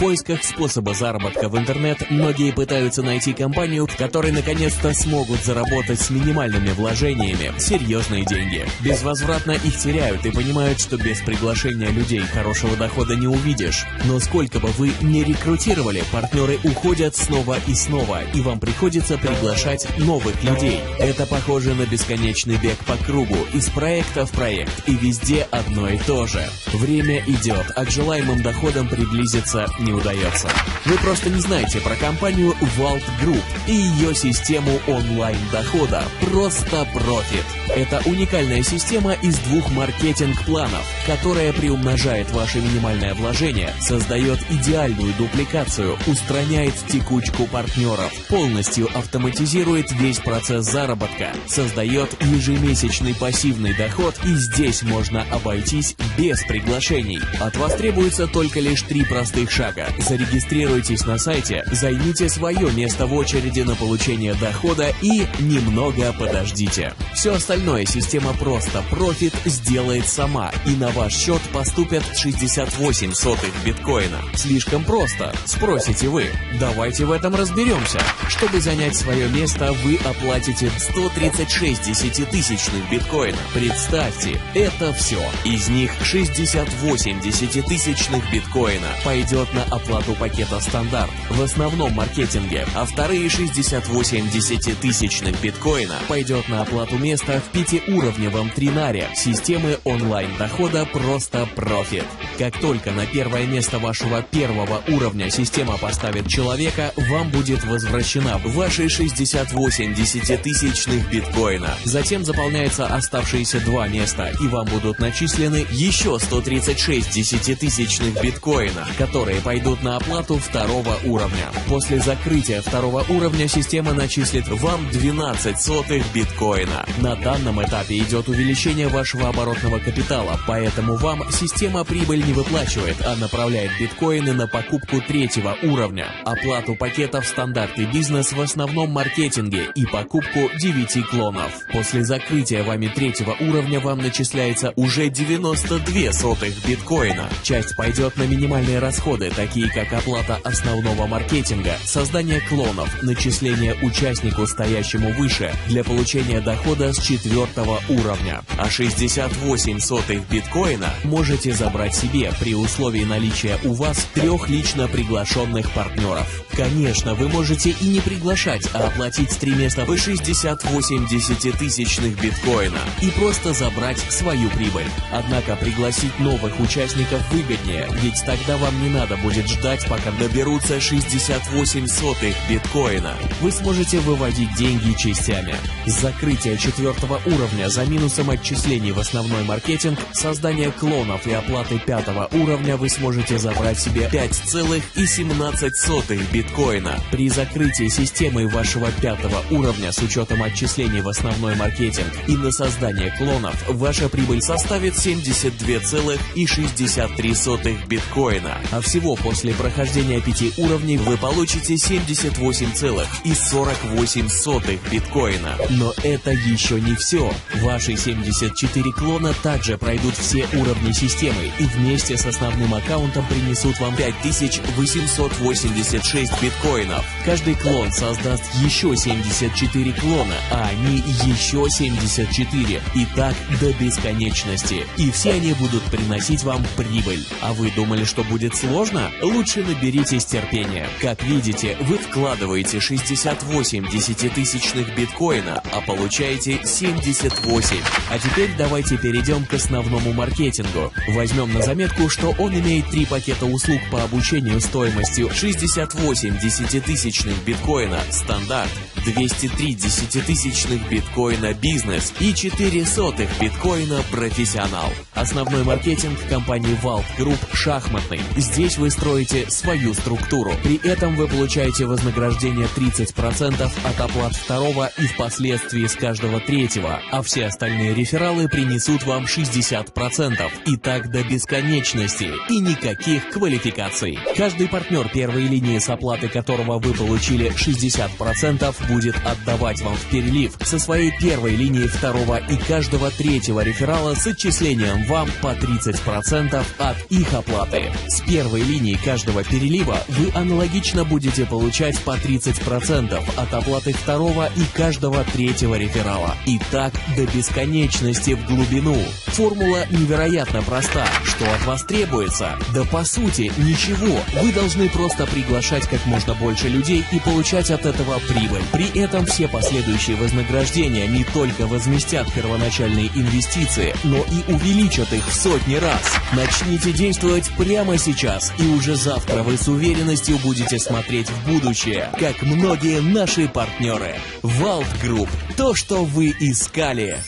поисках способа заработка в интернет многие пытаются найти компанию, в которой наконец-то смогут заработать с минимальными вложениями серьезные деньги. Безвозвратно их теряют и понимают, что без приглашения людей хорошего дохода не увидишь. Но сколько бы вы ни рекрутировали, партнеры уходят снова и снова, и вам приходится приглашать новых людей. Это похоже на бесконечный бег по кругу, из проекта в проект, и везде одно и то же. Время идет, а к желаемым доходам приблизиться не удается. Вы просто не знаете про компанию Vault Group и ее систему онлайн-дохода Просто Profit. Это уникальная система из 2 маркетинг-планов, которая приумножает ваше минимальное вложение, создает идеальную дупликацию, устраняет текучку партнеров, полностью автоматизирует весь процесс заработка, создает ежемесячный пассивный доход, и здесь можно обойтись без приглашений. От вас требуется только лишь 3 простых шага. Зарегистрируйтесь на сайте, займите свое место в очереди на получение дохода и немного подождите. Все остальное система Просто Profit сделает сама, и на ваш счет поступят 68 сотых биткоина. Слишком просто, спросите вы. Давайте в этом разберемся. Чтобы занять свое место, вы оплатите 136 десятитысячных биткоина. Представьте, это все. Из них 68 десятитысячных биткоина пойдет на оплату пакета стандарт в основном маркетинге, а вторые 68 десятитысячных биткоина пойдет на оплату места в 5-уровневом тринаре системы онлайн-дохода Просто Profit. Как только на первое место вашего первого уровня система поставит человека, вам будет возвращена ваши 68 десятитысячных биткоина. Затем заполняются оставшиеся 2 места, и вам будут начислены еще 136 десятитысячных биткоина, которые пойдут на оплату второго уровня. После закрытия второго уровня система начислит вам 12 сотых биткоина. На данном этапе идет увеличение вашего оборотного капитала, поэтому вам система прибыль не выплачивает, а направляет биткоины на покупку 3-го уровня, оплату пакетов стандарт и бизнес в основном маркетинге и покупку 9 клонов. После закрытия вами 3-го уровня вам начисляется уже 92 сотых биткоина. Часть пойдет на минимальные расходы, такие как оплата основного маркетинга, создание клонов, начисление участнику, стоящему выше, для получения дохода с 4-го уровня. А 68 сотых биткоина можете забрать себе при условии наличия у вас 3 лично приглашенных партнеров. Конечно, вы можете и не приглашать, а оплатить 3 места по 68 десятитысячных биткоина и просто забрать свою прибыль. Однако пригласить новых участников выгоднее, ведь тогда вам не надо будет ждать, пока доберутся 68 сотых биткоина. Вы сможете выводить деньги частями. С закрытия 4-го уровня за минусом отчислений в основной маркетинг, создания клонов и оплаты 5-го уровня вы сможете забрать себе 5,17 биткоина. При закрытии системы вашего 5-го уровня с учетом отчислений в основной маркетинг и на создание клонов, ваша прибыль составит 72,63 биткоина. А всего после прохождения 5 уровней вы получите 78,48 биткоина. Но это еще не все. Ваши 74 клона также пройдут все уровни системы и вместе с основным аккаунтом принесут вам 5886 биткоинов. Каждый клон создаст еще 74 клона, а они еще 74. И так до бесконечности. И все они будут приносить вам прибыль. А вы думали, что будет сложно? Лучше наберитесь терпения. Как видите, вы вкладываете 68 десятитысячных биткоина, а получаете 78. А теперь давайте перейдем к основному маркетингу. Возьмем на заметку, что он имеет 3 пакета услуг по обучению стоимостью 68 десятитысячных биткоина стандарт, 203 десятитысячных биткоина бизнес и 4 сотых биткоина профессионал. Основной маркетинг компании Vault Group шахматный. Здесь вы строите свою структуру. При этом вы получаете вознаграждение 30% от оплат 2-го и впоследствии с каждого 3-го, а все остальные рефералы принесут вам 60%. И так до бесконечности. И никаких квалификаций. Каждый партнер первой линии, с оплаты которого вы получили 60%, будет отдавать вам в перелив со своей первой линии 2-го и каждого 3-го реферала с отчислением вам по 30% от их оплаты. С первой линии окончании каждого перелива вы аналогично будете получать по 30% от оплаты второго и каждого третьего реферала. И так до бесконечности в глубину. Формула невероятно проста. Что от вас требуется? Да по сути ничего. Вы должны просто приглашать как можно больше людей и получать от этого прибыль. При этом все последующие вознаграждения не только возместят первоначальные инвестиции, но и увеличат их в сотни раз. Начните действовать прямо сейчас, и уже завтра вы с уверенностью будете смотреть в будущее, как многие наши партнеры. Vault Group. То, что вы искали.